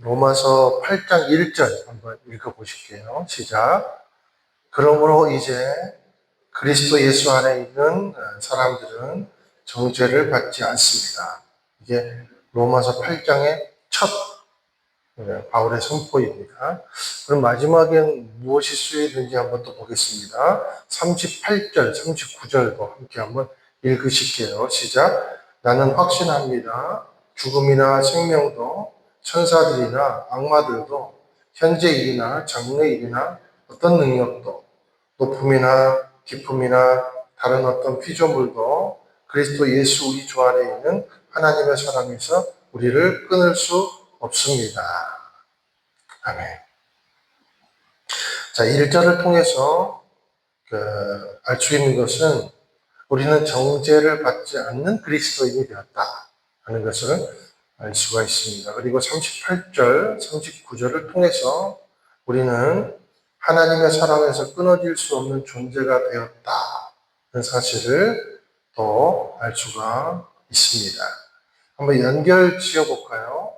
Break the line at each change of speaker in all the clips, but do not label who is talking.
로마서 8장 1절 한번 읽어보실게요. 시작. 그러므로 이제 그리스도 예수 안에 있는 사람들은 정죄를 받지 않습니다. 이게 로마서 8장의 첫 바울의 선포입니다. 그럼 마지막엔 무엇이 쓰여있는지 한번 또 보겠습니다. 38절, 39절도 함께 한번 읽으실게요. 시작. 나는 확신합니다. 죽음이나 생명도 천사들이나 악마들도 현재 일이나 장래 일이나 어떤 능력도 높음이나 깊음이나 다른 어떤 피조물도 그리스도 예수 우리 주 안에 있는 하나님의 사랑에서 우리를 끊을 수 없습니다. 아멘. 자, 1절을 통해서 알 수 있는 것은 우리는 정죄를 받지 않는 그리스도인이 되었다 하는 것을 알 수가 있습니다. 그리고 38절, 39절을 통해서 우리는 하나님의 사랑에서 끊어질 수 없는 존재가 되었다는 사실을 또 알 수가 있습니다. 한번 연결 지어볼까요?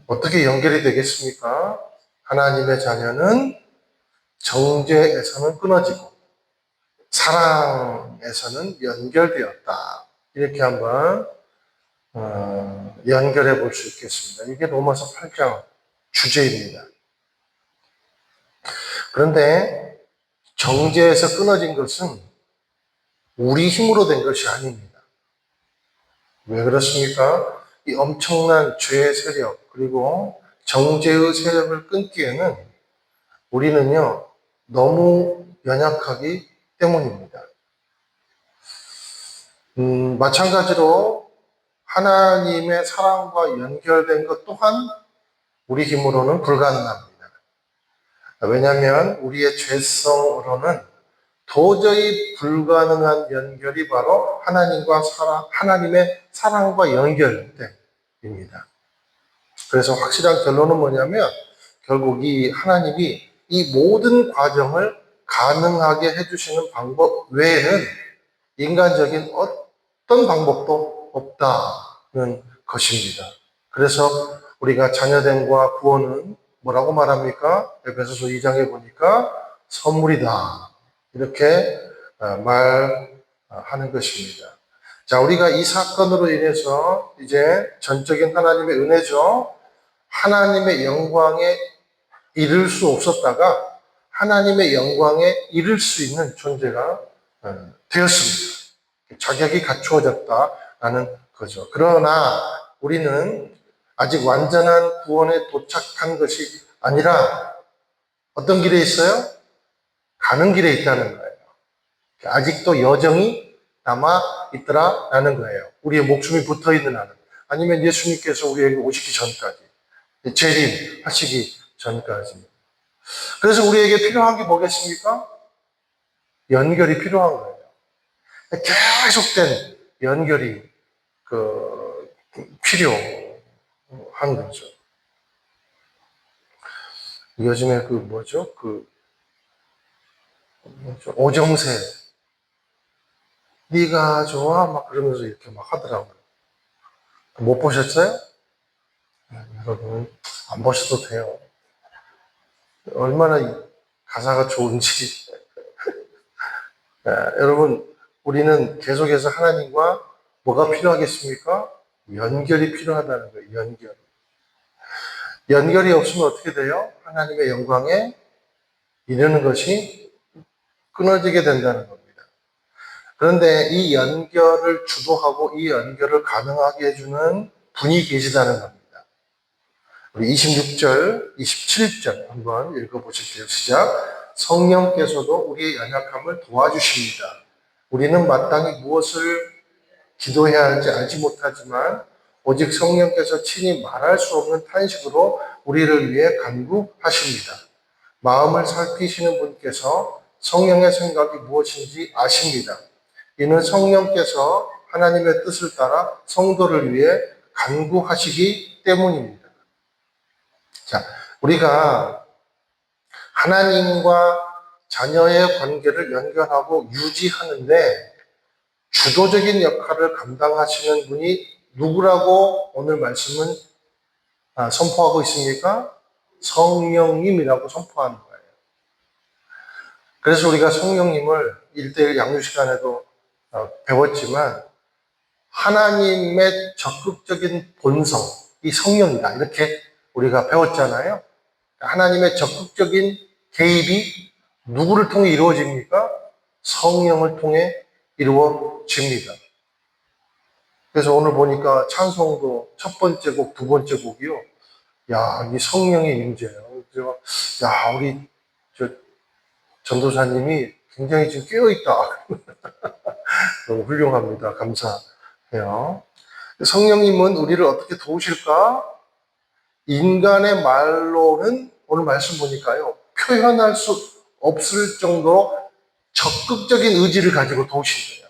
어떻게 연결이 되겠습니까? 하나님의 자녀는 정죄에서는 끊어지고 사랑에서는 연결되었다. 이렇게 한번 연결해 볼 수 있겠습니다. 이게 로마서 8장 주제입니다. 그런데 정죄에서 끊어진 것은 우리 힘으로 된 것이 아닙니다. 왜 그렇습니까? 이 엄청난 죄의 세력 그리고 정죄의 세력을 끊기에는 우리는요 너무 연약하기 때문입니다. 마찬가지로 하나님의 사랑과 연결된 것 또한 우리 힘으로는 불가능합니다. 왜냐하면 우리의 죄성으로는 도저히 불가능한 연결이 바로 하나님의 사랑과 연결됨입니다. 그래서 확실한 결론은 뭐냐면 결국 이 하나님이 이 모든 과정을 가능하게 해주시는 방법 외에는 인간적인 어떤 방법도 없다는 것입니다. 그래서 우리가 자녀됨과 구원은 뭐라고 말합니까? 에베소서 2장에 보니까 선물이다. 이렇게 말하는 것입니다. 자, 우리가 이 사건으로 인해서 이제 전적인 하나님의 은혜죠. 하나님의 영광에 이를 수 없었다가 하나님의 영광에 이를 수 있는 존재가 되었습니다. 자격이 갖추어졌다라는 거죠. 그러나 우리는 아직 완전한 구원에 도착한 것이 아니라 어떤 길에 있어요? 가는 길에 있다는 거예요. 아직도 여정이 남아 있더라라는 거예요. 우리의 목숨이 붙어 있는 한은. 아니면 예수님께서 우리에게 오시기 전까지, 재림하시기 전까지. 그래서 우리에게 필요한 게 뭐겠습니까? 연결이 필요한 거예요. 계속된 연결이 필요한 거죠. 요즘에 오정세 네가 좋아 막 그러면서 이렇게 막 하더라고요. 못 보셨어요? 여러분 안 보셔도 돼요. 얼마나 가사가 좋은지. 여러분 우리는 계속해서 하나님과 뭐가 필요하겠습니까? 연결이 필요하다는 거예요. 연결이 없으면 어떻게 돼요? 하나님의 영광에 이르는 것이 끊어지게 된다는 겁니다. 그런데 이 연결을 주도하고 이 연결을 가능하게 해주는 분이 계시다는 겁니다. 우리 26절, 27절 한번 읽어보실게요. 시작. 성령께서도 우리의 연약함을 도와주십니다. 우리는 마땅히 무엇을 기도해야 할지 알지 못하지만 오직 성령께서 친히 말할 수 없는 탄식으로 우리를 위해 간구하십니다. 마음을 살피시는 분께서 성령의 생각이 무엇인지 아십니다. 이는 성령께서 하나님의 뜻을 따라 성도를 위해 간구하시기 때문입니다. 자, 우리가 하나님과 자녀의 관계를 연결하고 유지하는데 주도적인 역할을 감당하시는 분이 누구라고 오늘 말씀은 선포하고 있습니까? 성령님이라고 선포하는 거예요. 그래서 우리가 성령님을 1대1 양육 시간에도 배웠지만 하나님의 적극적인 본성, 이 성령이다. 이렇게 우리가 배웠잖아요. 하나님의 적극적인 개입이 누구를 통해 이루어집니까? 성령을 통해 이루어집니다. 그래서 오늘 보니까 찬송도 첫 번째 곡, 두 번째 곡이요. 야, 이 성령의 임재예요. 그래서 야, 우리 전도사님이 굉장히 지금 깨어있다. 너무 훌륭합니다. 감사해요. 성령님은 우리를 어떻게 도우실까? 인간의 말로는 오늘 말씀 보니까요. 표현할 수 없을 정도로 적극적인 의지를 가지고 도우신대요.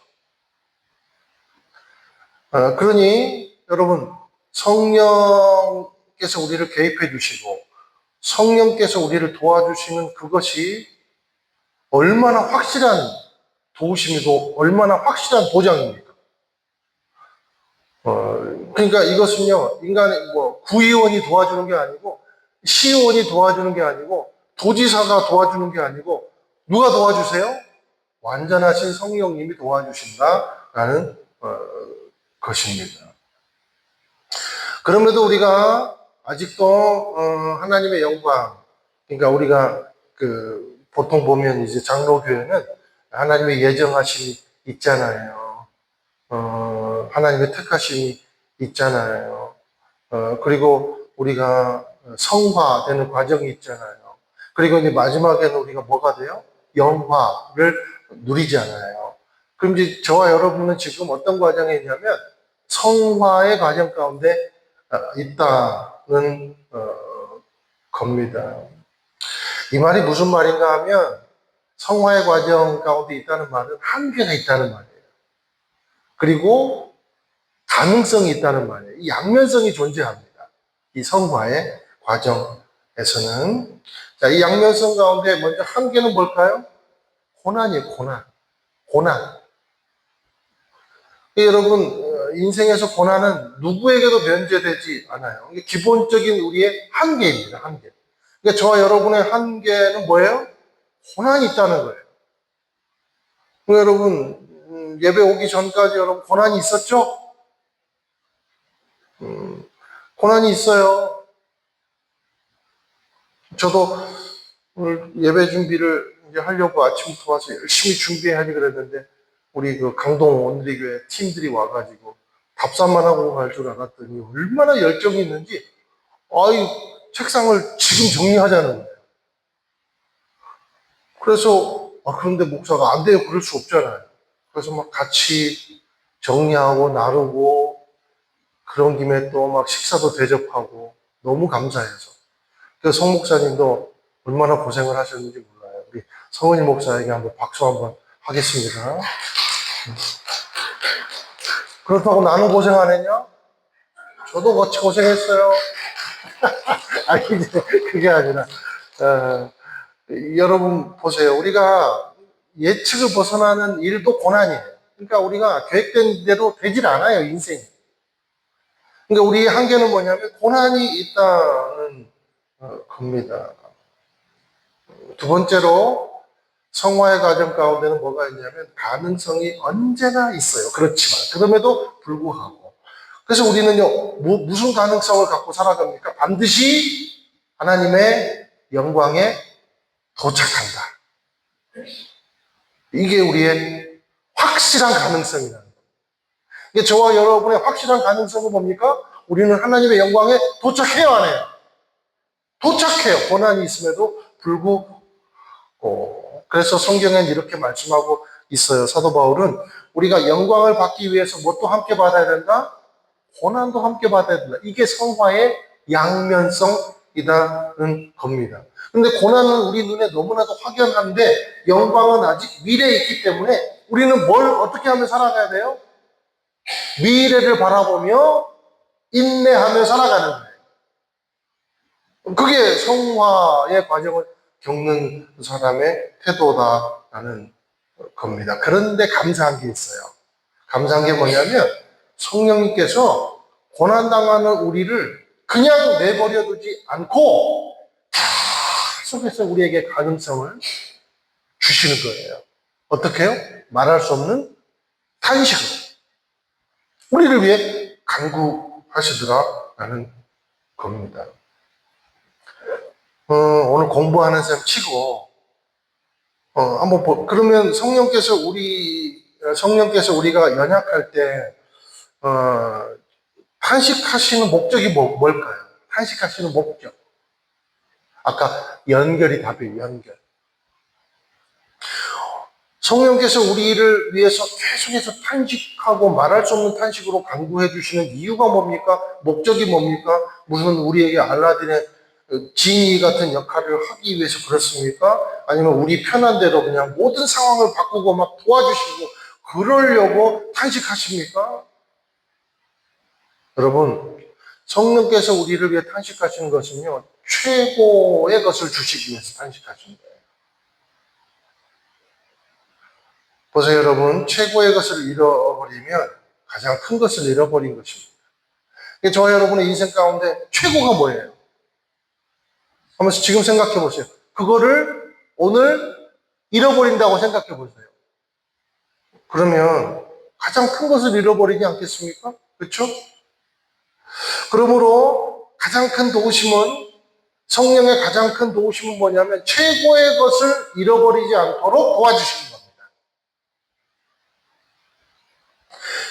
그러니 여러분 성령께서 우리를 개입해 주시고 성령께서 우리를 도와주시는 그것이 얼마나 확실한 도우심이고 얼마나 확실한 보장입니까? 그러니까 이것은요, 인간의 구의원이 도와주는 게 아니고, 시의원이 도와주는 게 아니고, 도지사가 도와주는 게 아니고, 누가 도와주세요? 완전하신 성령님이 도와주신다라는 것입니다. 그럼에도 우리가 아직도 하나님의 영광, 그러니까 우리가 보통 보면 이제 장로교회는 하나님의 예정하심이 있잖아요. 하나님의 택하심이 있잖아요. 그리고 우리가 성화되는 과정이 있잖아요. 그리고 이제 마지막에는 우리가 뭐가 돼요? 영화를 누리잖아요. 그럼 이제 저와 여러분은 지금 어떤 과정에 있냐면 성화의 과정 가운데 있다는 겁니다. 이 말이 무슨 말인가 하면 성화의 과정 가운데 있다는 말은 한계가 있다는 말이에요. 그리고 가능성이 있다는 말이에요. 이 양면성이 존재합니다. 이 성화의 과정에서는. 자, 이 양면성 가운데 먼저 한계는 뭘까요? 고난이에요, 고난. 고난. 여러분, 인생에서 고난은 누구에게도 면제되지 않아요. 이게 기본적인 우리의 한계입니다, 한계. 그러니까 저와 여러분의 한계는 뭐예요? 고난이 있다는 거예요. 여러분, 예배 오기 전까지 여러분 고난이 있었죠? 고난이 있어요. 저도 오늘 예배 준비를 이제 하려고 아침부터 와서 열심히 준비하지 그랬는데, 우리 강동 원리교회 팀들이 와가지고 답사만 하고 갈 줄 알았더니 얼마나 열정이 있는지, 책상을 지금 정리하자는 거예요. 그래서, 그런데 목사가 안 돼요. 그럴 수 없잖아요. 그래서 막 같이 정리하고 나누고, 그런 김에 또 막 식사도 대접하고, 너무 감사해서. 그래서 성 목사님도 얼마나 고생을 하셨는지 몰라요. 우리 성은이 목사에게 한번 박수 한번 하겠습니다. 그렇다고 나는 고생 안 했냐? 저도 같이 고생했어요. 아니, 이제 그게 아니라, 여러분 보세요. 우리가 예측을 벗어나는 일도 고난이에요. 그러니까 우리가 계획된 대로 되질 않아요, 인생이. 그러니까 우리의 한계는 뭐냐면 고난이 있다는 겁니다. 두 번째로 성화의 과정 가운데는 뭐가 있냐면 가능성이 언제나 있어요. 그렇지만 그럼에도 불구하고. 그래서 우리는요, 무슨 가능성을 갖고 살아갑니까? 반드시 하나님의 영광에 도착한다. 이게 우리의 확실한 가능성이라는 거예요. 이게 저와 여러분의 확실한 가능성은 뭡니까? 우리는 하나님의 영광에 도착해요, 안 해요? 도착해요. 고난이 있음에도 불구하고. 그래서 성경엔 이렇게 말씀하고 있어요. 사도 바울은 우리가 영광을 받기 위해서 뭣도 함께 받아야 된다? 고난도 함께 받아야 된다. 이게 성화의 양면성이라는 겁니다. 그런데 고난은 우리 눈에 너무나도 확연한데 영광은 아직 미래에 있기 때문에 우리는 뭘 어떻게 하면 살아가야 돼요? 미래를 바라보며 인내하며 살아가는 거예요. 그게 성화의 과정을 겪는 사람의 태도다라는 겁니다. 그런데 감사한 게 있어요. 감사한 게 뭐냐면 성령님께서 고난당하는 우리를 그냥 내버려 두지 않고 계속해서 우리에게 가능성을 주시는 거예요. 어떻게 해요? 말할 수 없는 탄식으로 우리를 위해 간구하시더라라는 겁니다. 오늘 공부하는 셈 치고 한번 그러면 성령께서 우리가 연약할 때 탄식하시는 목적이 뭘까요? 탄식하시는 목적. 아까 연결이 답이에요. 연결. 성령께서 우리를 위해서 계속해서 탄식하고 말할 수 없는 탄식으로 간구해 주시는 이유가 뭡니까? 목적이 뭡니까? 무슨 우리에게 알라딘의 지니 같은 역할을 하기 위해서 그렇습니까? 아니면 우리 편한 대로 그냥 모든 상황을 바꾸고 막 도와주시고 그러려고 탄식하십니까? 여러분, 성령께서 우리를 위해 탄식하시는 것은요, 최고의 것을 주시기 위해서 탄식하시는 거예요. 보세요, 여러분. 최고의 것을 잃어버리면 가장 큰 것을 잃어버린 것입니다. 저와 여러분의 인생 가운데 최고가 뭐예요? 한번 지금 생각해 보세요. 그거를 오늘 잃어버린다고 생각해 보세요. 그러면 가장 큰 것을 잃어버리지 않겠습니까? 그렇죠? 그러므로 가장 큰 도우심은, 성령의 가장 큰 도우심은 뭐냐면 최고의 것을 잃어버리지 않도록 도와주시는 겁니다.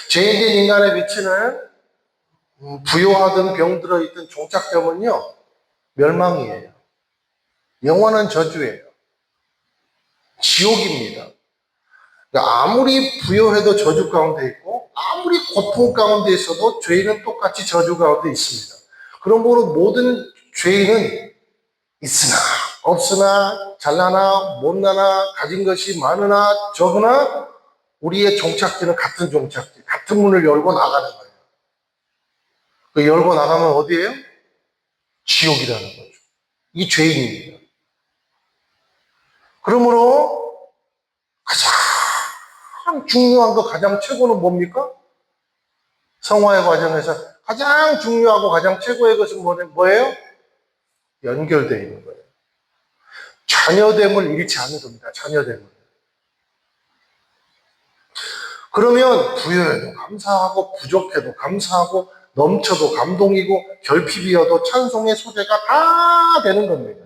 죄인된 인간에 비치는 부요하든 병들어 있든 종착점은요, 멸망이에요. 영원한 저주예요. 지옥입니다. 그러니까 아무리 부요해도 저주 가운데 있고 아무리 고통 가운데 있어도 죄인은 똑같이 저주 가운데 있습니다. 그러므로 모든 죄인은 있으나 없으나 잘나나 못나나 가진 것이 많으나 적으나 우리의 종착지는 같은 종착지, 같은 문을 열고 나가는 거예요. 그 열고 나가면 어디예요? 지옥이라는 거죠. 이 죄인입니다. 그러므로 가장 중요한 거, 가장 최고는 뭡니까? 성화의 과정에서 가장 중요하고 가장 최고의 것은 뭐예요? 연결되어 있는 거예요. 자녀됨을 잃지 않는 겁니다. 자녀됨을. 그러면 부여해도 감사하고 부족해도 감사하고 넘쳐도 감동이고 결핍이어도 찬송의 소재가 다 되는 겁니다.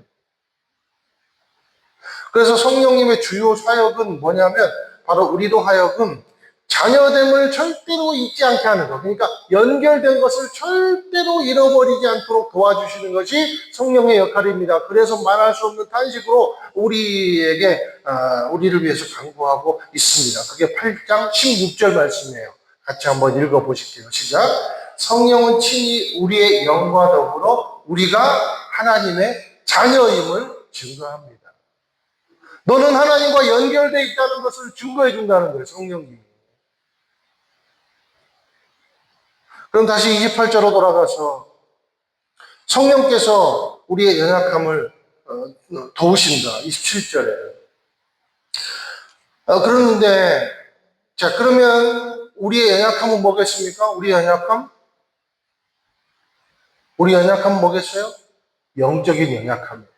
그래서 성령님의 주요 사역은 뭐냐면 바로 우리로 하여금 자녀됨을 절대로 잊지 않게 하는 것. 그러니까 연결된 것을 절대로 잃어버리지 않도록 도와주시는 것이 성령의 역할입니다. 그래서 말할 수 없는 탄식으로 우리를 위해서 간구하고 있습니다. 그게 8장 16절 말씀이에요. 같이 한번 읽어보실게요. 시작. 성령은 친히 우리의 영과 더불어 우리가 하나님의 자녀임을 증거합니다. 너는 하나님과 연결되어 있다는 것을 증거해 준다는 거예요. 성령님이. 그럼 다시 28절로 돌아가서 성령께서 우리의 연약함을 도우신다. 27절에. 그러는데 자, 그러면 우리의 연약함은 뭐겠습니까? 우리의 연약함은 뭐겠어요? 영적인 연약함이에요.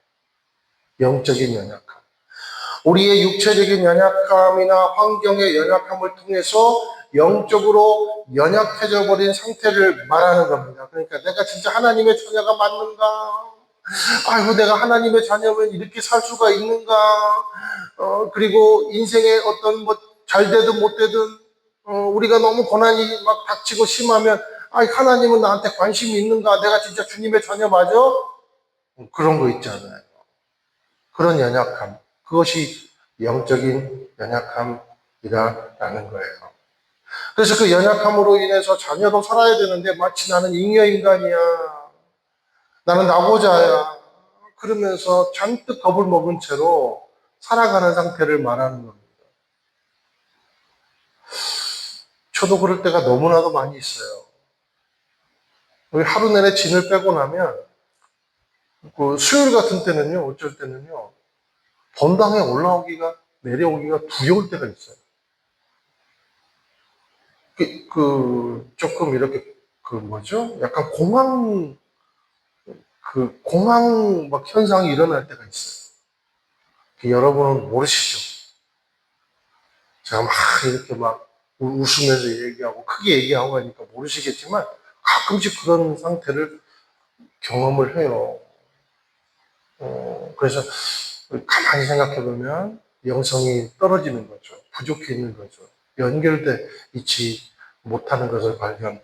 영적인 연약함. 우리의 육체적인 연약함이나 환경의 연약함을 통해서 영적으로 연약해져 버린 상태를 말하는 겁니다. 그러니까 내가 진짜 하나님의 자녀가 맞는가? 아이고, 내가 하나님의 자녀면 이렇게 살 수가 있는가? 그리고 인생에 어떤 잘 되든 못 되든 우리가 너무 고난이 막 닥치고 심하면 하나님은 나한테 관심이 있는가? 내가 진짜 주님의 자녀 맞아? 그런 거 있잖아요. 그런 연약함. 그것이 영적인 연약함이라는 거예요. 그래서 그 연약함으로 인해서 자녀도 살아야 되는데 마치 나는 잉여인간이야. 나는 나고자야. 그러면서 잔뜩 겁을 먹은 채로 살아가는 상태를 말하는 겁니다. 저도 그럴 때가 너무나도 많이 있어요. 하루 내내 진을 빼고 나면 그 수요일 같은 때는요, 어쩔 때는요, 본당에 내려오기가 두려울 때가 있어요. 조금 이렇게, 약간 공황 그 공황 막 현상이 일어날 때가 있어요. 여러분은 모르시죠? 제가 막 이렇게 막 웃으면서 얘기하고 크게 얘기하고 하니까 모르시겠지만 가끔씩 그런 상태를 경험을 해요. 그래서 가만히 생각해 보면 영성이 떨어지는 거죠. 부족해 있는 거죠. 연결돼 있지 못하는 것을 발견하는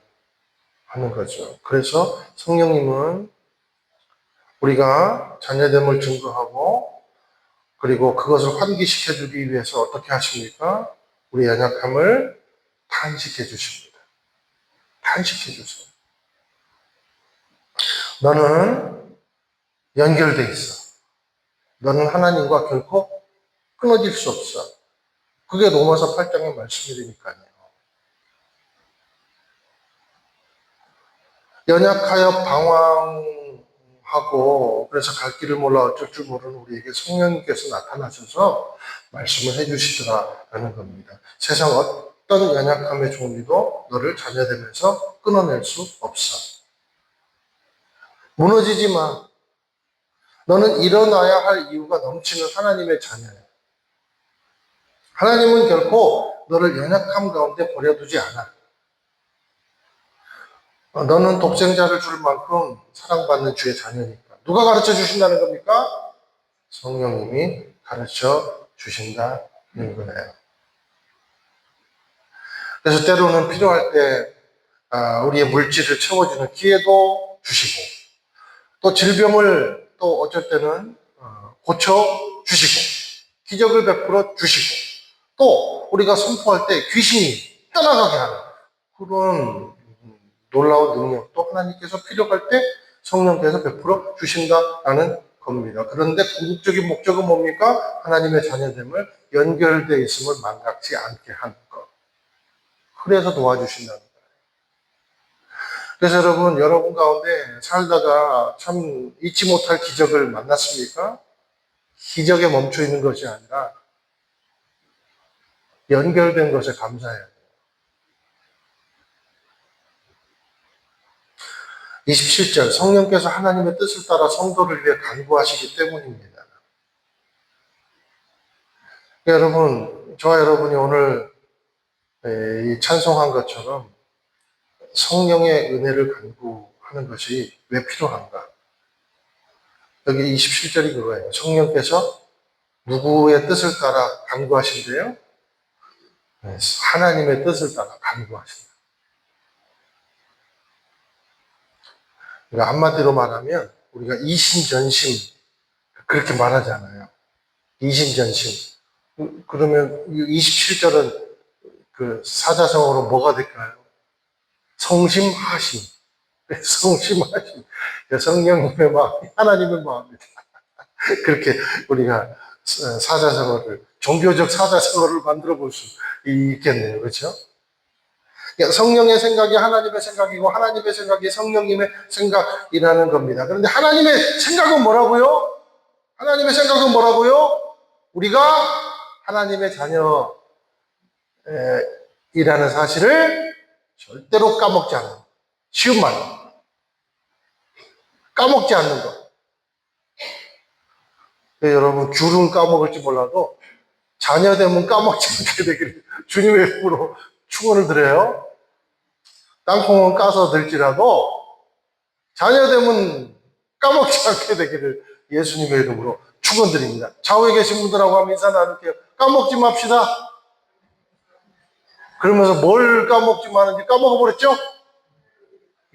거죠. 그래서 성령님은 우리가 자녀됨을 증거하고 그리고 그것을 환기시켜 주기 위해서 어떻게 하십니까? 우리 연약함을 탄식해 주십니다. 탄식해 주세요. 너는 연결돼 있어. 너는 하나님과 결코 끊어질 수 없어. 그게 로마서 8장의 말씀이니까요. 연약하여 방황하고 그래서 갈 길을 몰라 어쩔 줄 모르는 우리에게 성령님께서 나타나셔서 말씀을 해주시더라라는 겁니다. 세상 어떤 연약함의 종류도 너를 자녀되면서 끊어낼 수 없어. 무너지지 마. 너는 일어나야 할 이유가 넘치는 하나님의 자녀야. 하나님은 결코 너를 연약함 가운데 버려두지 않아. 너는 독생자를 줄 만큼 사랑받는 주의 자녀니까. 누가 가르쳐 주신다는 겁니까? 성령님이 가르쳐 주신다는 거예요. 그래서 때로는 필요할 때 우리의 물질을 채워주는 기회도 주시고 또 질병을 또 어쩔 때는 고쳐주시고 기적을 베풀어 주시고 또 우리가 선포할 때 귀신이 떠나가게 하는 그런 놀라운 능력도 하나님께서 필요할 때 성령께서 베풀어 주신다라는 겁니다. 그런데 궁극적인 목적은 뭡니까? 하나님의 자녀됨을 연결되어 있음을 망각지 않게 하는 것. 그래서 도와주신다는 거예요. 그래서 여러분 가운데 살다가 참 잊지 못할 기적을 만났습니까? 기적에 멈춰 있는 것이 아니라 연결된 것에 감사해야 돼요. 27절 성령께서 하나님의 뜻을 따라 성도를 위해 간구하시기 때문입니다. 여러분, 저와 여러분이 오늘 이 찬송한 것처럼 성령의 은혜를 간구하는 것이 왜 필요한가? 여기 27절이 그거예요. 성령께서 누구의 뜻을 따라 간구하신대요? 하나님의 뜻을 따라 간구하신다. 그러니까 한마디로 말하면 우리가 이심전심 그렇게 말하잖아요. 이심전심. 그러면 27절은 그 사자성어로 뭐가 될까요? 성심하심. 성심하심. 성령님의 마음, 하나님의 마음입니다. 그렇게 우리가 사자성어를, 종교적 사자성어를 만들어 볼 수 있겠네요. 그렇죠? 성령의 생각이 하나님의 생각이고 하나님의 생각이 성령님의 생각이라는 겁니다. 그런데 하나님의 생각은 뭐라고요? 하나님의 생각은 뭐라고요? 우리가 하나님의 자녀이라는 사실을 절대로 까먹지 않는 것. 쉬운 말로 까먹지 않는 것. 여러분 귤은 까먹을지 몰라도 자녀되면 까먹지 않게 되기를 주님의 이름으로 축원을 드려요. 땅콩은 까서 들지라도 자녀되면 까먹지 않게 되기를 예수님의 이름으로 축원드립니다. 좌우에 계신 분들하고 한번 인사 나눌게요. 까먹지 맙시다. 그러면서 뭘 까먹지 마는지 까먹어버렸죠?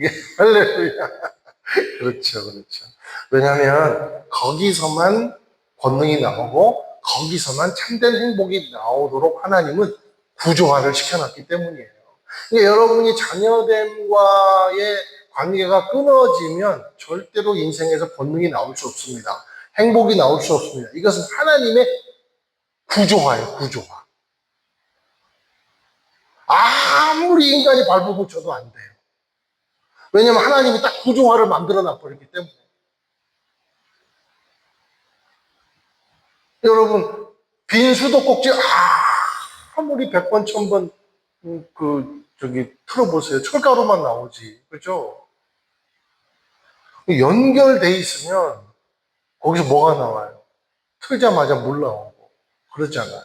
예, 할렐루야. 그렇죠, 그렇죠. 왜냐하면 거기서만 권능이 나오고 거기서만 참된 행복이 나오도록 하나님은 구조화를 시켜놨기 때문이에요. 그러니까 여러분이 자녀됨과의 관계가 끊어지면 절대로 인생에서 권능이 나올 수 없습니다. 행복이 나올 수 없습니다. 이것은 하나님의 구조화예요, 구조화. 아무리 인간이 발버둥 쳐도 안 돼요. 왜냐하면 하나님이 딱 구조화를 만들어 놔버렸기 때문에. 여러분, 빈 수도꼭지 아무리 100번, 1000번 틀어보세요. 철가루만 나오지. 그죠? 연결돼 있으면 거기서 뭐가 나와요? 틀자마자 물 나오고 그러잖아요.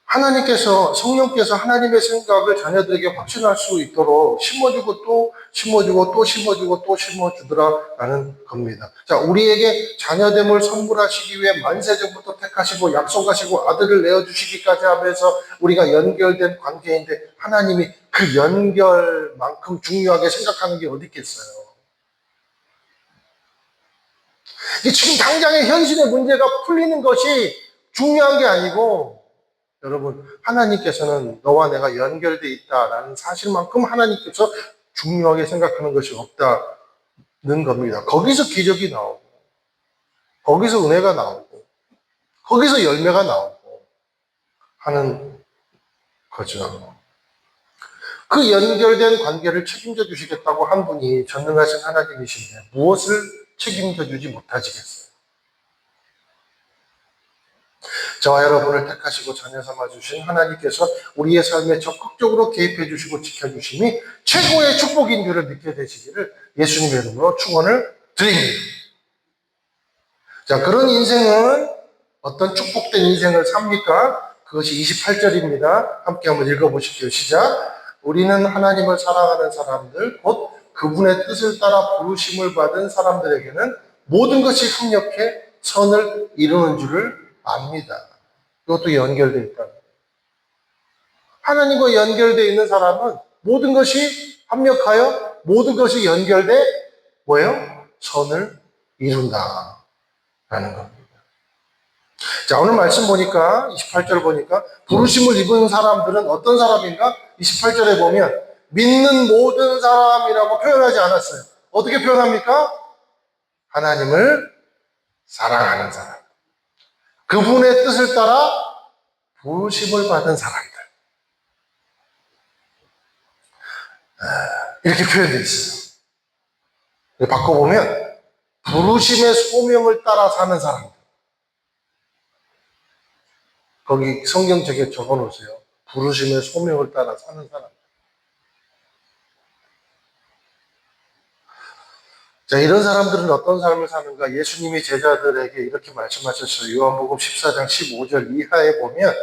하나님께서, 성령께서 하나님의 생각을 자녀들에게 확신할 수 있도록 심어주고 또 심어주고 또 심어주고 또 심어주더라라는 겁니다. 자, 우리에게 자녀됨을 선물하시기 위해 만세전부터 택하시고 약속하시고 아들을 내어주시기까지 하면서 우리가 연결된 관계인데 하나님이 그 연결만큼 중요하게 생각하는 게 어디 있겠어요? 지금 당장의 현실의 문제가 풀리는 것이 중요한 게 아니고 여러분, 하나님께서는 너와 내가 연결되어 있다라는 사실만큼 하나님께서 중요하게 생각하는 것이 없다는 겁니다. 거기서 기적이 나오고, 거기서 은혜가 나오고, 거기서 열매가 나오고 하는 거죠. 그 연결된 관계를 책임져 주시겠다고 한 분이 전능하신 하나님이신데 무엇을 책임져 주지 못하시겠어요? 저와 여러분을 택하시고 자녀 삼아 주신 하나님께서 우리의 삶에 적극적으로 개입해 주시고 지켜주심이 최고의 축복인 줄을 믿게 되시기를 예수님의 이름으로 축원을 드립니다. 자, 그런 인생은 어떤 축복된 인생을 삽니까? 그것이 28절입니다. 함께 한번 읽어보실게요. 시작. 우리는 하나님을 사랑하는 사람들, 곧 그분의 뜻을 따라 부르심을 받은 사람들에게는 모든 것이 합력해 선을 이루는 줄을 압니다. 이것도 연결되어 있다. 하나님과 연결되어 있는 사람은 모든 것이 합력하여 모든 것이 연결돼 뭐예요? 선을 이룬다. 라는 겁니다. 자, 오늘 말씀 보니까 28절 보니까 부르심을 입은 사람들은 어떤 사람인가? 28절에 보면 믿는 모든 사람이라고 표현하지 않았어요. 어떻게 표현합니까? 하나님을 사랑하는 사람. 그분의 뜻을 따라 부르심을 받은 사람들. 이렇게 표현되어 있어요. 바꿔보면 부르심의 소명을 따라 사는 사람들. 거기 성경책에 적어놓으세요. 부르심의 소명을 따라 사는 사람들. 자, 이런 사람들은 어떤 삶을 사는가? 예수님이 제자들에게 이렇게 말씀하셨어요. 요한복음 14장 15절 이하에 보면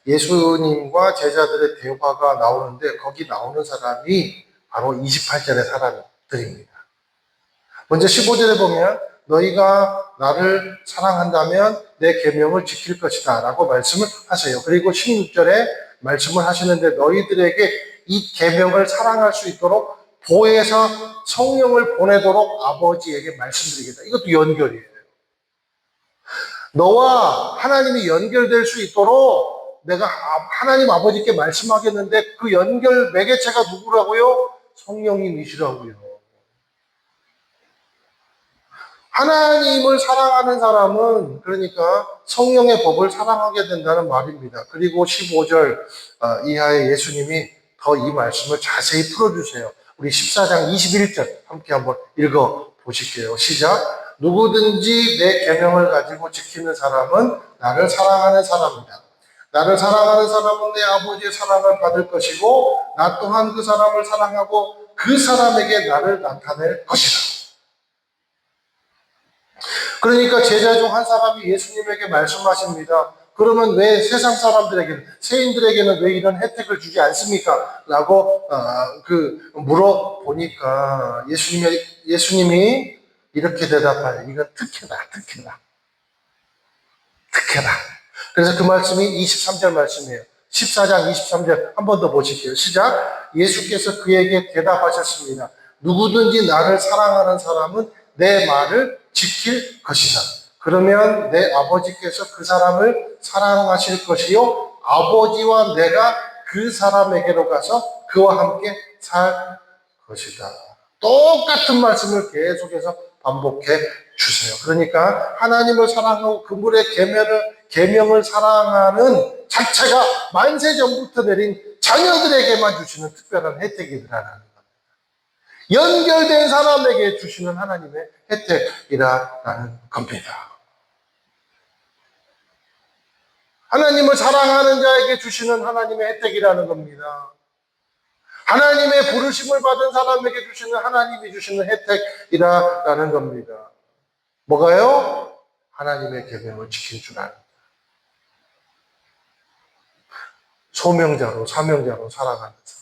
예수님과 제자들의 대화가 나오는데 거기 나오는 사람이 바로 28절의 사람들입니다. 먼저 15절에 보면 너희가 나를 사랑한다면 내 계명을 지킬 것이다 라고 말씀을 하세요. 그리고 16절에 말씀을 하시는데 너희들에게 이 계명을 사랑할 수 있도록 보혜사 성령을 보내도록 아버지에게 말씀드리겠다. 이것도 연결이에요. 너와 하나님이 연결될 수 있도록 내가 하나님 아버지께 말씀하겠는데 그 연결 매개체가 누구라고요? 성령님이시라고요. 하나님을 사랑하는 사람은 그러니까 성령의 법을 사랑하게 된다는 말입니다. 그리고 15절 이하의 예수님이 더 이 말씀을 자세히 풀어주세요. 우리 14장 21절 함께 한번 읽어보실게요. 시작. 누구든지 내 계명을 가지고 지키는 사람은 나를 사랑하는 사람이다. 나를 사랑하는 사람은 내 아버지의 사랑을 받을 것이고 나 또한 그 사람을 사랑하고 그 사람에게 나를 나타낼 것이다. 그러니까 제자 중 한 사람이 예수님에게 말씀하십니다. 그러면 왜 세상 사람들에게는, 세인들에게는 왜 이런 혜택을 주지 않습니까? 라고 물어보니까 예수님이 이렇게 대답하요. 이건 특혜다. 그래서 그 말씀이 23절 말씀이에요. 14장 23절 한 번 더 보실게요. 시작. 예수께서 그에게 대답하셨습니다. 누구든지 나를 사랑하는 사람은 내 말을 지킬 것이다. 그러면 내 아버지께서 그 사람을 사랑하실 것이요 아버지와 내가 그 사람에게로 가서 그와 함께 살 것이다. 똑같은 말씀을 계속해서 반복해 주세요. 그러니까 하나님을 사랑하고 그분의 계명을 사랑하는 자체가 만세 전부터 내린 자녀들에게만 주시는 특별한 혜택이라는 겁니다. 연결된 사람에게 주시는 하나님의 혜택이라는 겁니다. 하나님을 사랑하는 자에게 주시는 하나님의 혜택이라는 겁니다. 하나님의 부르심을 받은 사람에게 주시는 하나님이 주시는 혜택이라는 겁니다. 뭐가요? 하나님의 계명을 지킬 줄 아는. 소명자로, 사명자로 살아가는 삶.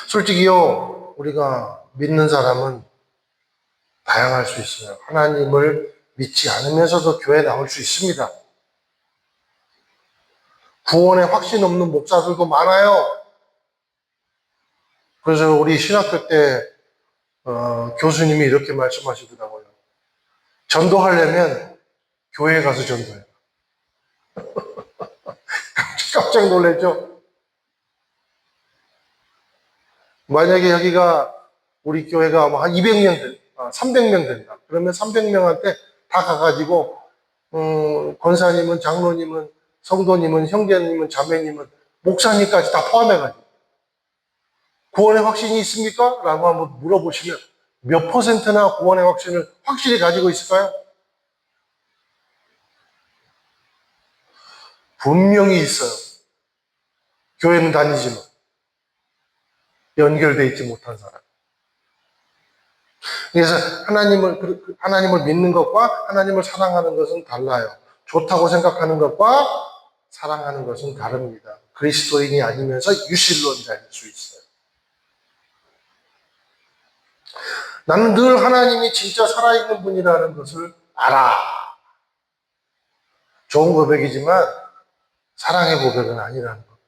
솔직히요, 우리가 믿는 사람은 다양할 수 있어요. 하나님을 믿지 않으면서도 교회에 나올 수 있습니다. 구원에 확신 없는 목사들도 많아요. 그래서 우리 신학교 때 교수님이 이렇게 말씀하시더라고요. 전도하려면 교회에 가서 전도해요. 깜짝 놀랐죠? 만약에 여기가 우리 교회가 한 200명, 300명 된다. 그러면 300명한테 다 가가지고 권사님은, 장로님은, 성도님은, 형제님은, 자매님은, 목사님까지 다 포함해가지고 구원의 확신이 있습니까? 라고 한번 물어보시면 몇 퍼센트나 구원의 확신을 확실히 가지고 있을까요? 분명히 있어요. 교회는 다니지만 연결되어 있지 못한 사람. 그래서 하나님을 믿는 것과 하나님을 사랑하는 것은 달라요. 좋다고 생각하는 것과 사랑하는 것은 다릅니다. 그리스도인이 아니면서 유실론자일 수 있어요. 나는 늘 하나님이 진짜 살아있는 분이라는 것을 알아. 좋은 고백이지만 사랑의 고백은 아니라는 것.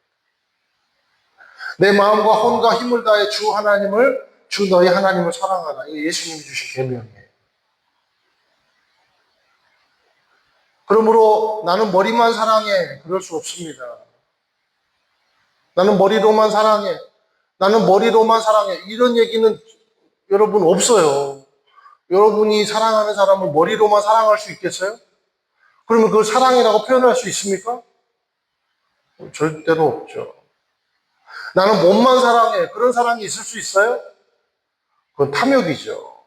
내 마음과 혼과 힘을 다해 주 너희 하나님을 사랑하라. 이게 예수님이 주신 계명이에요. 그러므로 나는 머리만 사랑해. 그럴 수 없습니다. 나는 머리로만 사랑해. 나는 머리로만 사랑해. 이런 얘기는 여러분 없어요. 여러분이 사랑하는 사람을 머리로만 사랑할 수 있겠어요? 그러면 그걸 사랑이라고 표현할 수 있습니까? 절대로 없죠. 나는 몸만 사랑해. 그런 사랑이 있을 수 있어요? 그건 탐욕이죠.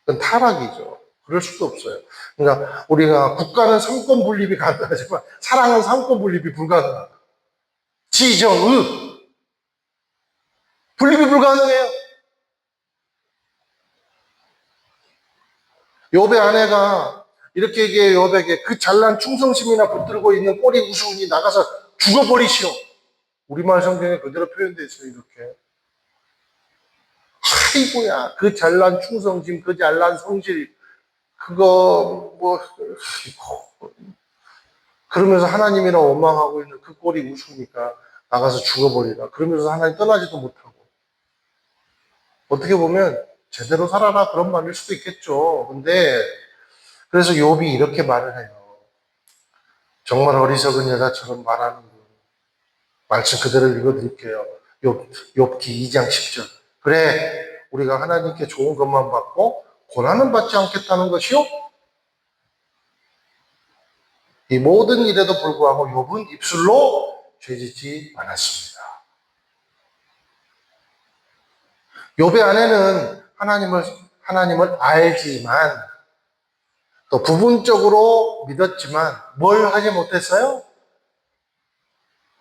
그건 타락이죠. 그럴 수도 없어요. 그러니까 우리가 국가는 삼권 분립이 가능하지만 사랑은 삼권 분립이 불가능하다. 지정의 분립이 불가능해요. 욥의 아내가 이렇게 얘기해요. 욥에게 그 잘난 충성심이나 붙들고 있는 꼬리 우스운이 나가서 죽어버리시오. 우리말 성경에 그대로 표현되어 있어요. 이렇게. 아이고야, 그 잘난 충성심, 그 잘난 성실, 그거 그러면서 하나님이랑 원망하고 있는 그 꼴이 우스우니까 나가서 죽어버리라. 그러면서 하나님 떠나지도 못하고. 어떻게 보면 제대로 살아라 그런 말일 수도 있겠죠. 근데 그래서 욥이 이렇게 말을 해요. 정말 어리석은 여자처럼 말하는 분. 말씀 그대로 읽어드릴게요. 욥기 2장 10절. 그래, 우리가 하나님께 좋은 것만 받고 고난은 받지 않겠다는 것이요? 이 모든 일에도 불구하고 욥은 입술로 죄짓지 않았습니다. 욥의 아내는 하나님을 알지만 또 부분적으로 믿었지만 뭘 하지 못했어요?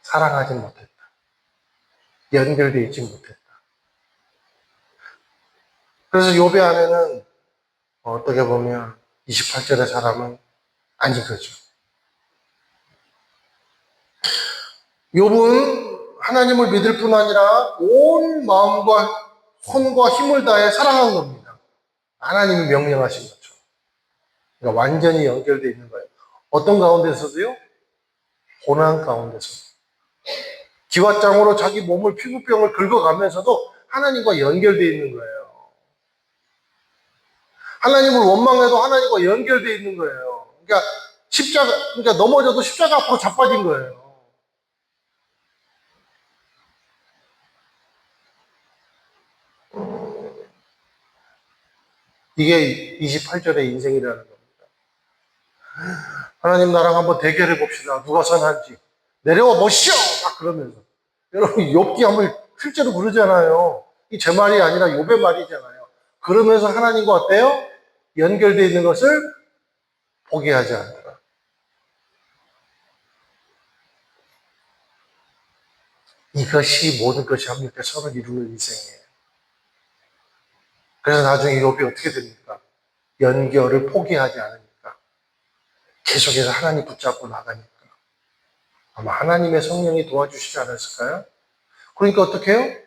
사랑하지 못했다. 연결되어 있지 못했다. 그래서 욥의 아내는 어떻게 보면 28절의 사람은 아닌 거죠. 욥은 하나님을 믿을 뿐 아니라 온 마음과 혼과 힘을 다해 사랑한 겁니다. 하나님이 명령하신 것처럼. 그러니까 완전히 연결되어 있는 거예요. 어떤 가운데서도요? 고난 가운데서. 기왓장으로 자기 몸을 피부병을 긁어가면서도 하나님과 연결되어 있는 거예요. 하나님을 원망해도 하나님과 연결되어 있는 거예요. 그러니까 넘어져도 십자가 앞으로 자빠진 거예요. 이게 28절의 인생이라는 겁니다. 하나님 나랑 한번 대결해 봅시다. 누가 선한지. 내려와 보시오! 막 그러면서. 여러분, 욥기 한번 실제로 그러잖아요. 이 제 말이 아니라 욥의 말이잖아요. 그러면서 하나님과 어때요? 연결되어 있는 것을 포기하지 않더라. 이것이 모든 것이 합력해 선을 이루는 인생이에요. 그래서 나중에 욥이 어떻게 됩니까? 연결을 포기하지 않으니까. 계속해서 하나님 붙잡고 나가니까. 아마 하나님의 성령이 도와주시지 않았을까요? 그러니까 어떻게 해요?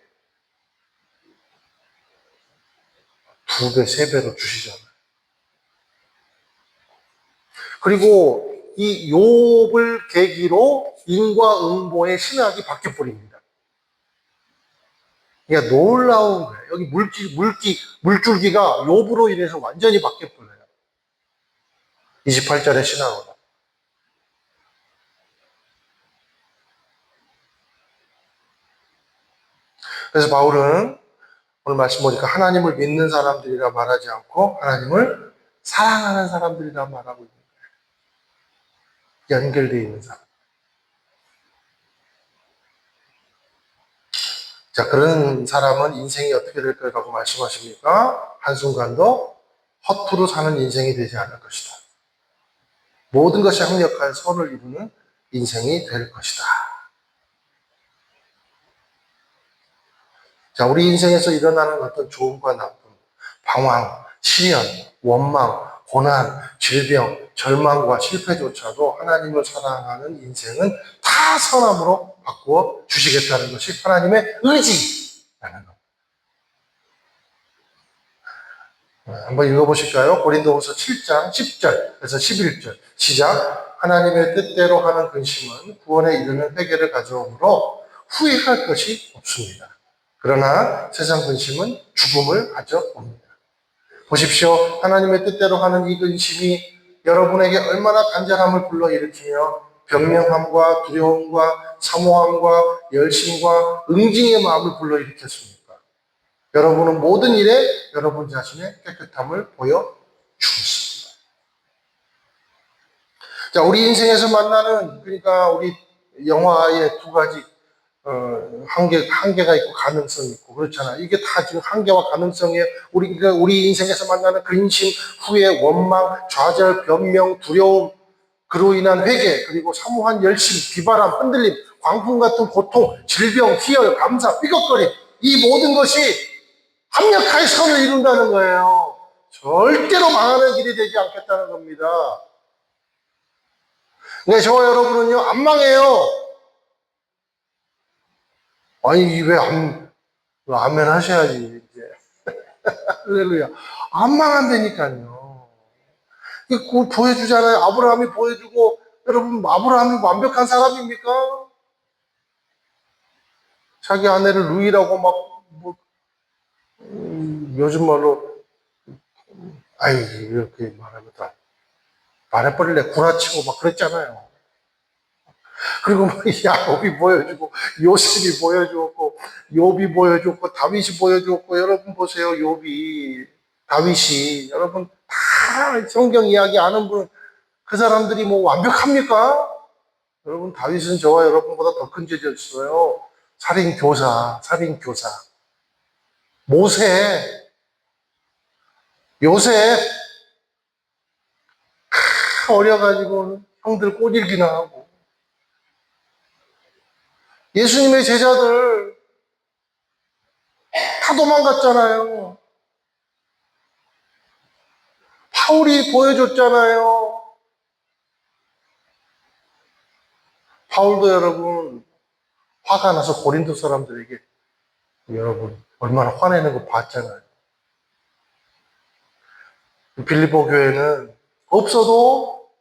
2배, 3배로 주시잖아요. 그리고 이 욥을 계기로 인과응보의 신학이 바뀌어버립니다. 그러니까 놀라운 거예요. 여기 물줄기가 욥으로 인해서 완전히 바뀌어버려요. 28절의 신학으로. 그래서 바울은 오늘 말씀 보니까 하나님을 믿는 사람들이라 말하지 않고 하나님을 사랑하는 사람들이라 말하고 있는 거예요. 연결되어 있는 사람. 자, 그런 사람은 인생이 어떻게 될 거라고 말씀하십니까? 한순간도 허투루 사는 인생이 되지 않을 것이다. 모든 것이 합력하여 선을 이루는 인생이 될 것이다. 자, 우리 인생에서 일어나는 어떤 좋음과 나쁨, 방황, 시련, 원망, 고난, 질병, 절망과 실패조차도 하나님을 사랑하는 인생은 다 선함으로 바꾸어 주시겠다는 것이 하나님의 의지라는 것. 한번 읽어보실까요? 고린도후서 7장 10절에서 11절 시작. 하나님의 뜻대로 하는 근심은 구원에 이르는 회개를 가져오므로 후회할 것이 없습니다. 그러나 세상 근심은 죽음을 가져옵니다. 보십시오. 하나님의 뜻대로 하는 이 근심이 여러분에게 얼마나 간절함을 불러일으키며 변명함과 두려움과 사모함과 열심과 응징의 마음을 불러일으켰습니까? 여러분은 모든 일에 여러분 자신의 깨끗함을 보여주었습니다. 자, 우리 인생에서 만나는, 그러니까 우리 영화의 2가지 한계가 있고 가능성이 있고 그렇잖아요. 이게 다 지금 한계와 가능성이에요. 우리 인생에서 만나는 근심, 후회, 원망, 좌절, 변명, 두려움, 그로 인한 회개, 그리고 사모한 열심, 비바람, 흔들림, 광풍 같은 고통, 질병, 희열, 감사, 삐걱거림, 이 모든 것이 합력하여 선을 이룬다는 거예요. 절대로 망하는 길이 되지 않겠다는 겁니다. 근데 저와 여러분은요, 안 망해요. 아니, 왜 아멘 하셔야지, 이제. 할렐루야. 안 망한다니까요. 그거 보여주잖아요. 아브라함이 보여주고, 여러분, 아브라함이 완벽한 사람입니까? 자기 아내를 루이라고 막, 요즘 말로, 아이, 이렇게 말하면 다, 말해버릴래. 구라치고 막 그랬잖아요. 그리고 막 야곱이 보여주고, 요셉이 보여주었고, 욥이 보여줬고, 다윗이 보여줬고, 여러분 보세요. 욥이, 다윗이, 여러분 다 성경 이야기 아는 분, 그 사람들이 뭐 완벽합니까? 여러분, 다윗은 저와 여러분보다 더 큰 죄졌어요. 살인교사. 모세, 요셉, 어려가지고 형들 꼬질기나 하고. 예수님의 제자들 다 도망갔잖아요. 바울이 보여줬잖아요. 바울도 여러분, 화가 나서 고린도 사람들에게 여러분, 얼마나 화내는 거 봤잖아요. 빌립보 교회는 없어도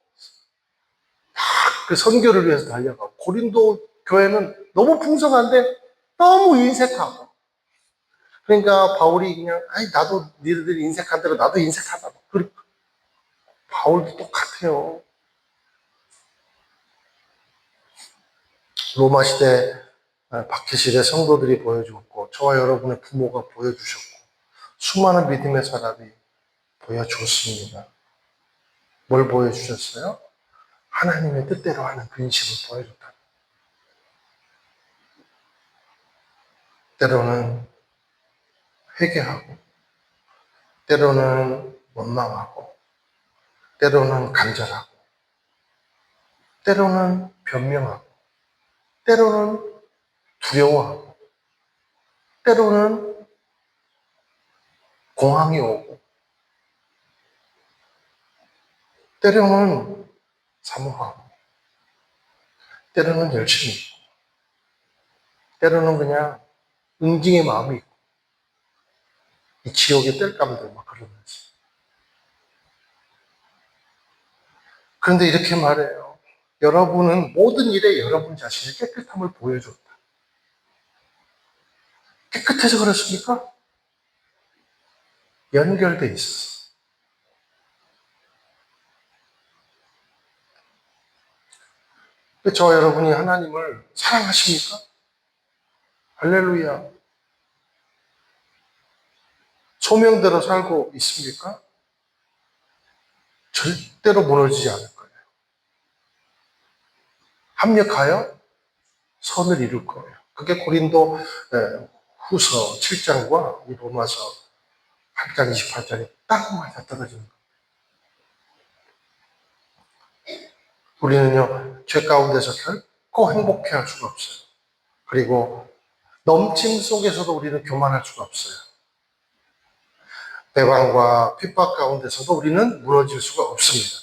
그 선교를 위해서 달려가고, 고린도 교회는 너무 풍성한데 너무 인색하고. 그러니까 바울이 그냥, 아니, 나도 니들 인색한 대로 나도 인색하다. 그리고 바울도 똑같아요. 로마 시대 박해실의 성도들이 보여주었고, 저와 여러분의 부모가 보여주셨고, 수많은 믿음의 사람이 보여줬습니다. 뭘 보여주셨어요? 하나님의 뜻대로 하는 근심을 보여줬다. 때로는 회개하고, 때로는 원망하고, 때로는 간절하고, 때로는 변명하고, 때로는 두려워하고, 때로는 공황이 오고, 때로는 사모하고, 때로는 열심히 있고, 때로는 그냥 응징의 마음이 있고, 이 지옥의 땔감들 막 그러면서. 그런데 이렇게 말해요. 여러분은 모든 일에 여러분 자신의 깨끗함을 보여줬다. 깨끗해서 그렇습니까? 연결돼 있었어. 저와 여러분이 하나님을 사랑하십니까? 할렐루야. 소명대로 살고 있습니까? 절대로 무너지지 않을 거예요. 합력하여 선을 이룰 거예요. 그게 고린도 후서 7장과 이 로마서 8장 28장에 딱 맞아 떨어지는 거예요. 우리는요, 죄 가운데서 결코 행복해할 수가 없어요. 그리고 넘침 속에서도 우리는 교만할 수가 없어요. 배반과 핍박 가운데서도 우리는 무너질 수가 없습니다.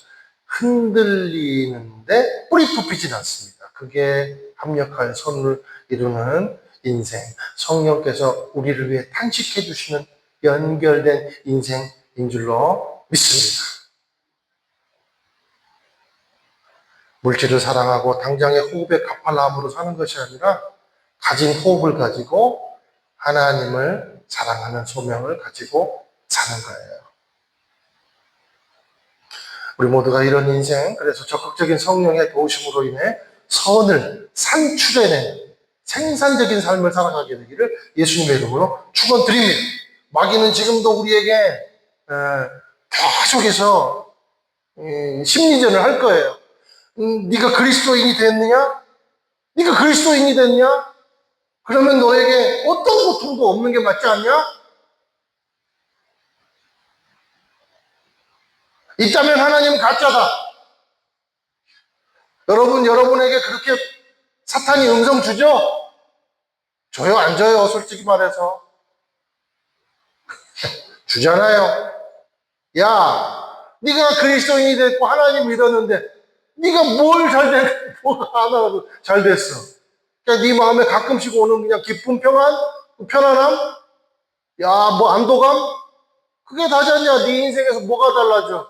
흔들리는데 뿌리 뽑히진 않습니다. 그게 합력하여 선을 이루는 인생, 성령께서 우리를 위해 탄식해 주시는 연결된 인생인 줄로 믿습니다. 물질을 사랑하고 당장의 호흡에 가팔라함으로 사는 것이 아니라 가진 호흡을 가지고 하나님을 사랑하는 소명을 가지고 사는 거예요. 우리 모두가 이런 인생, 그래서 적극적인 성령의 도우심으로 인해 선을 산출해낸 생산적인 삶을 살아가게 되기를 예수님의 이름으로 축원드립니다. 마귀는 지금도 우리에게 계속해서 심리전을 할 거예요. 네가 그리스도인이 됐느냐? 네가 그리스도인이 됐냐? 그러면 너에게 어떤 고통도 없는 게 맞지 않냐? 있다면 하나님은 가짜다. 여러분에게 그렇게 사탄이 음성 주죠? 줘요, 안 줘요? 솔직히 말해서. 주잖아요. 야, 네가 그리스도인이 됐고 하나님 믿었는데 네가 뭐가 하나라도 잘 됐어. 그러니까 네 마음에 가끔씩 오는 그냥 기쁨, 편안함, 야, 뭐 안도감? 그게 다잖냐? 네 인생에서 뭐가 달라져?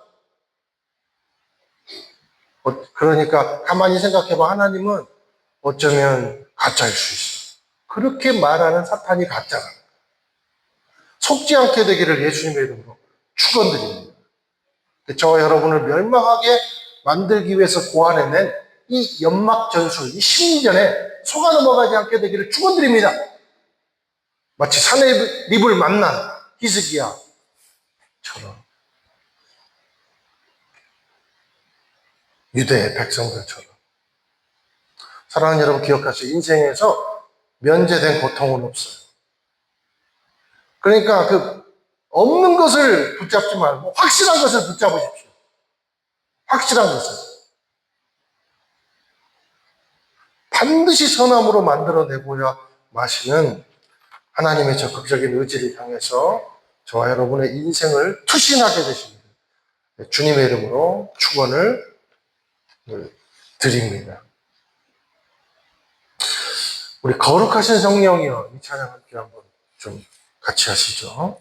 그러니까 가만히 생각해봐. 하나님은 어쩌면 가짜일 수 있어. 그렇게 말하는 사탄이 가짜라. 속지 않게 되기를 예수님의 이름으로 축원드립니다. 저와 여러분을 멸망하게 만들기 위해서 고안해낸 이 연막 전술, 이 심리전에 속아 넘어가지 않게 되기를 축원드립니다. 마치 사내립을 만난 히스기야처럼. 유대 백성들처럼. 사랑하는 여러분, 기억하세요. 인생에서 면제된 고통은 없어요. 그러니까 없는 것을 붙잡지 말고 확실한 것을 붙잡으십시오. 확실한 것을. 반드시 선함으로 만들어내고야 마시는 하나님의 적극적인 의지를 향해서 저와 여러분의 인생을 투신하게 되십니다. 주님의 이름으로 축원을 드립니다. 우리 거룩하신 성령이여, 이 찬양 함께 한번 좀 같이 하시죠.